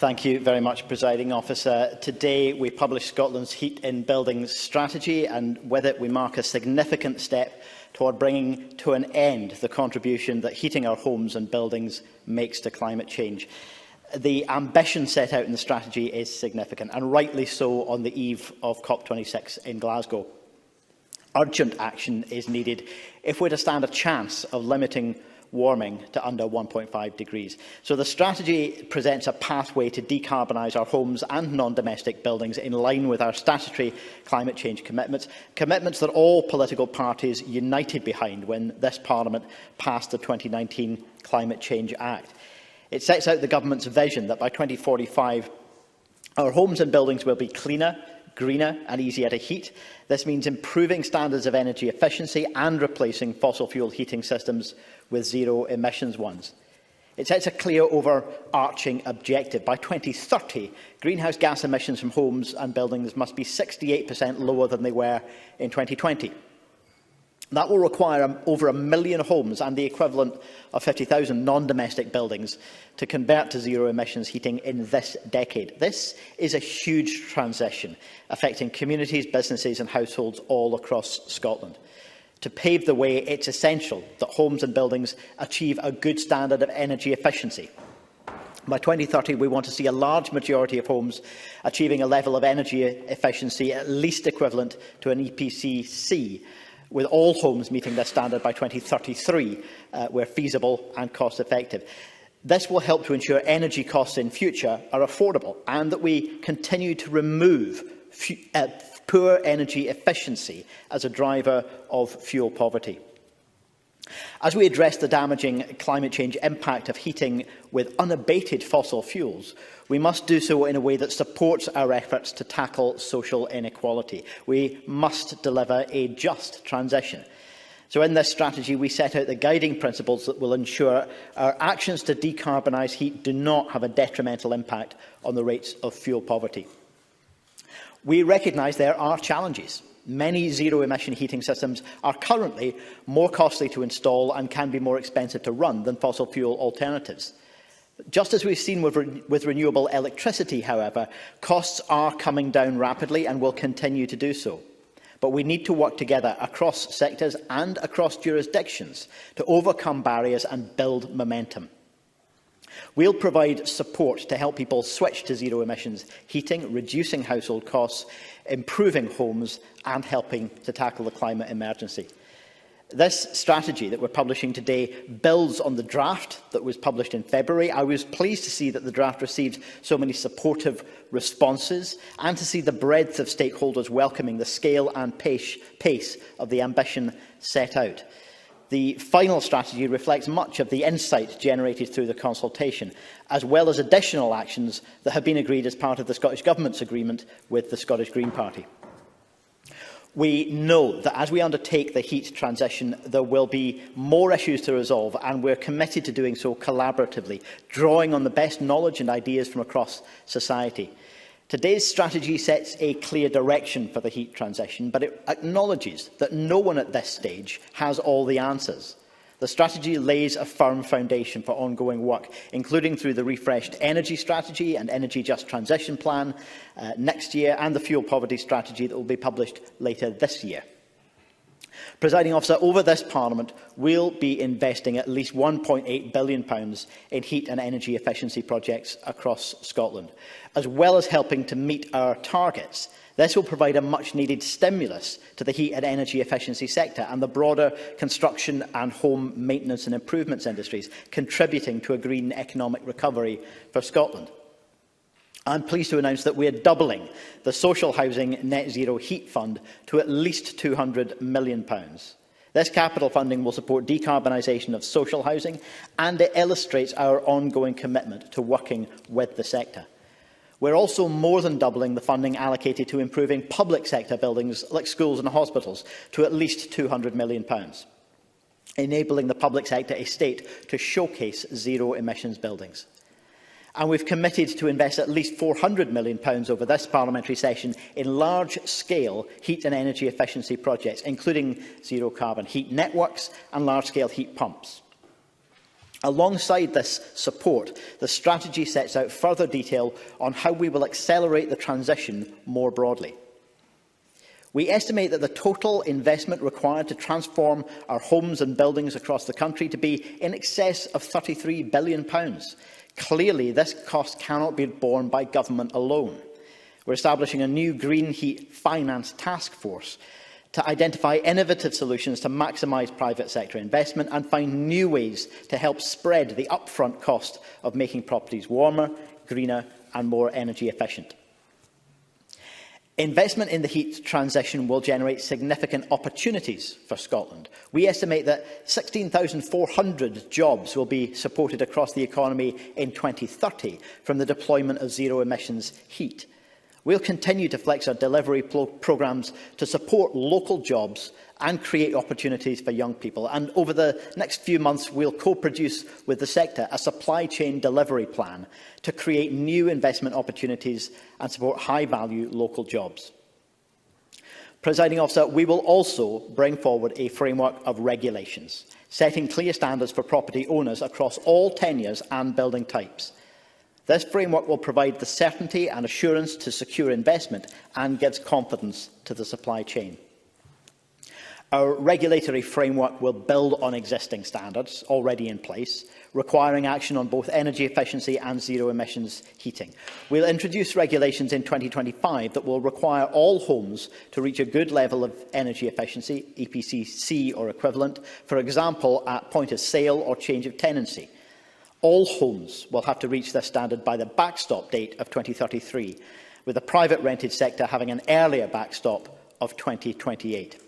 Thank you very much, Presiding Officer. Today we publish Scotland's Heat in Buildings strategy, and with it we mark a significant step toward bringing to an end the contribution that heating our homes and buildings makes to climate change. The ambition set out in the strategy is significant, and rightly so on the eve of COP26 in Glasgow. Urgent action is needed if we're to stand a chance of limiting warming to under 1.5 degrees. So the strategy presents a pathway to decarbonise our homes and non-domestic buildings in line with our statutory climate change commitments, commitments that all political parties united behind when this Parliament passed the 2019 Climate Change Act. It sets out the Government's vision that by 2045 our homes and buildings will be cleaner, greener and easier to heat. This means improving standards of energy efficiency and replacing fossil fuel heating systems with zero emissions ones. It sets a clear overarching objective. By 2030, greenhouse gas emissions from homes and buildings must be 68% lower than they were in 2020. That will require over 1 million homes and the equivalent of 50,000 non-domestic buildings to convert to zero-emissions heating in this decade. This is a huge transition, affecting communities, businesses and households all across Scotland. To pave the way, it's essential that homes and buildings achieve a good standard of energy efficiency. By 2030, we want to see a large majority of homes achieving a level of energy efficiency at least equivalent to an EPC C, with all homes meeting this standard by 2033, where feasible and cost-effective. This will help to ensure energy costs in future are affordable and that we continue to remove poor energy efficiency as a driver of fuel poverty. As we address the damaging climate change impact of heating with unabated fossil fuels, we must do so in a way that supports our efforts to tackle social inequality. We must deliver a just transition. So in this strategy, we set out the guiding principles that will ensure our actions to decarbonise heat do not have a detrimental impact on the rates of fuel poverty. We recognise there are challenges. Many zero-emission heating systems are currently more costly to install and can be more expensive to run than fossil fuel alternatives. Just as we've seen with renewable electricity, however, costs are coming down rapidly and will continue to do so. But we need to work together across sectors and across jurisdictions to overcome barriers and build momentum. We'll provide support to help people switch to zero-emissions heating, reducing household costs, improving homes and helping to tackle the climate emergency. This strategy that we're publishing today builds on the draft that was published in February. I was pleased to see that the draft received so many supportive responses and to see the breadth of stakeholders welcoming the scale and pace of the ambition set out. The final strategy reflects much of the insight generated through the consultation, as well as additional actions that have been agreed as part of the Scottish Government's agreement with the Scottish Green Party. We know that as we undertake the heat transition, there will be more issues to resolve, and we're committed to doing so collaboratively, drawing on the best knowledge and ideas from across society. Today's strategy sets a clear direction for the heat transition, but it acknowledges that no one at this stage has all the answers. The strategy lays a firm foundation for ongoing work, including through the refreshed energy strategy and energy just transition plan next year, and the fuel poverty strategy that will be published later this year. Presiding Officer, over this Parliament, we'll be investing at least £1.8 billion in heat and energy efficiency projects across Scotland, as well as helping to meet our targets. This will provide a much-needed stimulus to the heat and energy efficiency sector and the broader construction and home maintenance and improvements industries, contributing to a green economic recovery for Scotland. I'm pleased to announce that we are doubling the Social Housing Net Zero Heat Fund to at least £200 million. This capital funding will support decarbonisation of social housing, and it illustrates our ongoing commitment to working with the sector. We're also more than doubling the funding allocated to improving public sector buildings like schools and hospitals to at least £200 million, enabling the public sector estate to showcase zero-emissions buildings. And we've committed to invest at least £400 million over this parliamentary session in large-scale heat and energy efficiency projects, including zero-carbon heat networks and large-scale heat pumps. Alongside this support, the strategy sets out further detail on how we will accelerate the transition more broadly. We estimate that the total investment required to transform our homes and buildings across the country to be in excess of £33 billion. Clearly, this cost cannot be borne by government alone. We're establishing a new Green Heat Finance Task Force to identify innovative solutions to maximise private sector investment and find new ways to help spread the upfront cost of making properties warmer, greener and more energy efficient. Investment in the heat transition will generate significant opportunities for Scotland. We estimate that 16,400 jobs will be supported across the economy in 2030 from the deployment of zero-emissions heat. We'll continue to flex our delivery programmes to support local jobs and create opportunities for young people. And over the next few months, we'll co-produce with the sector a supply chain delivery plan to create new investment opportunities and support high-value local jobs. Presiding Officer, we will also bring forward a framework of regulations, setting clear standards for property owners across all tenures and building types. This framework will provide the certainty and assurance to secure investment and gives confidence to the supply chain. Our regulatory framework will build on existing standards already in place, requiring action on both energy efficiency and zero-emissions heating. We'll introduce regulations in 2025 that will require all homes to reach a good level of energy efficiency, EPC C or equivalent, for example, at point of sale or change of tenancy. All homes will have to reach this standard by the backstop date of 2033, with the private rented sector having an earlier backstop of 2028.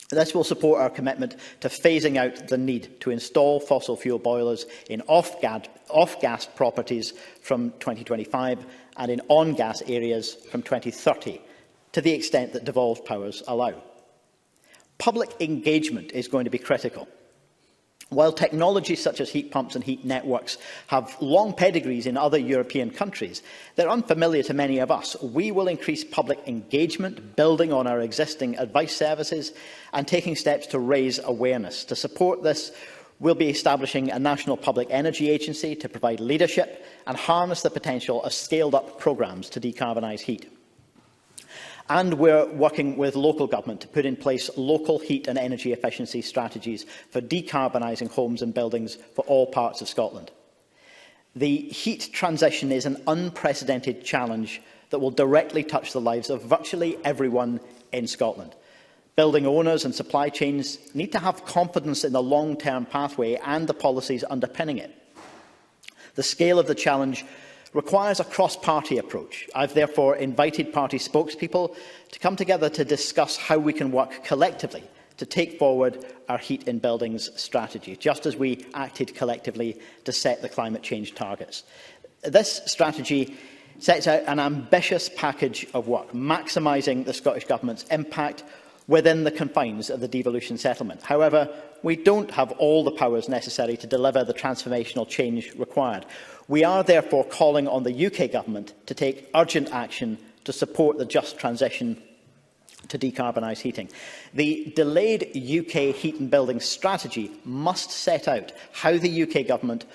This will support our commitment to phasing out the need to install fossil fuel boilers in off-gas properties from 2025 and in on-gas areas from 2030, to the extent that devolved powers allow. Public engagement is going to be critical. While technologies such as heat pumps and heat networks have long pedigrees in other European countries, they're unfamiliar to many of us. We will increase public engagement, building on our existing advice services and taking steps to raise awareness. To support this, we'll be establishing a national public energy agency to provide leadership and harness the potential of scaled-up programmes to decarbonise heat. And we're working with local government to put in place local heat and energy efficiency strategies for decarbonising homes and buildings for all parts of Scotland. The heat transition is an unprecedented challenge that will directly touch the lives of virtually everyone in Scotland. Building owners and supply chains need to have confidence in the long-term pathway and the policies underpinning it. The scale of the challenge requires a cross-party approach. I've therefore invited party spokespeople to come together to discuss how we can work collectively to take forward our Heat in Buildings strategy, just as we acted collectively to set the climate change targets. This strategy sets out an ambitious package of work, maximising the Scottish Government's impact within the confines of the devolution settlement. However, we don't have all the powers necessary to deliver the transformational change required. We are therefore calling on the UK Government to take urgent action to support the just transition to decarbonise heating. The delayed UK Heat and Building strategy must set out how the UK Government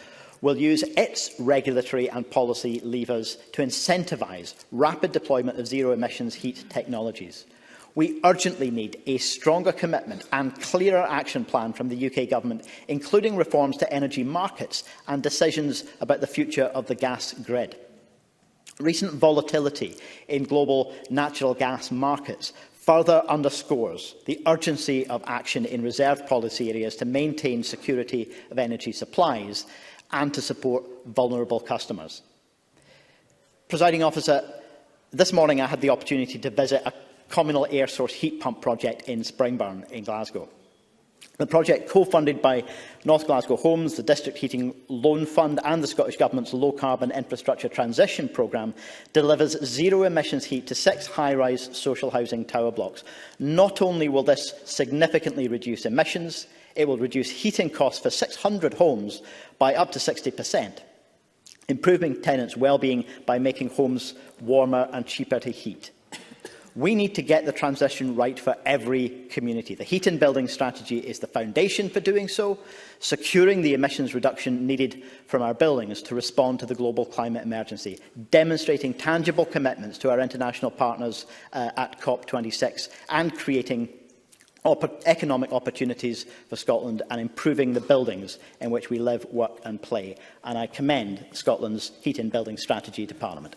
will use its regulatory and policy levers to incentivise rapid deployment of zero-emissions heat technologies. We urgently need a stronger commitment and clearer action plan from the UK Government, including reforms to energy markets and decisions about the future of the gas grid. Recent volatility in global natural gas markets further underscores the urgency of action in reserved policy areas to maintain security of energy supplies and to support vulnerable customers. Presiding Officer, this morning I had the opportunity to visit a communal air source heat pump project in Springburn in Glasgow. The project, co-funded by North Glasgow Homes, the District Heating Loan Fund and the Scottish Government's Low Carbon Infrastructure Transition Programme, delivers zero-emissions heat to 6 high-rise social housing tower blocks. Not only will this significantly reduce emissions, it will reduce heating costs for 600 homes by up to 60%, improving tenants' well-being by making homes warmer and cheaper to heat. We need to get the transition right for every community. The Heat and Building Strategy is the foundation for doing so, securing the emissions reduction needed from our buildings to respond to the global climate emergency, demonstrating tangible commitments to our international partners at COP26, and creating economic opportunities for Scotland and improving the buildings in which we live, work and play. And I commend Scotland's Heat and Building Strategy to Parliament.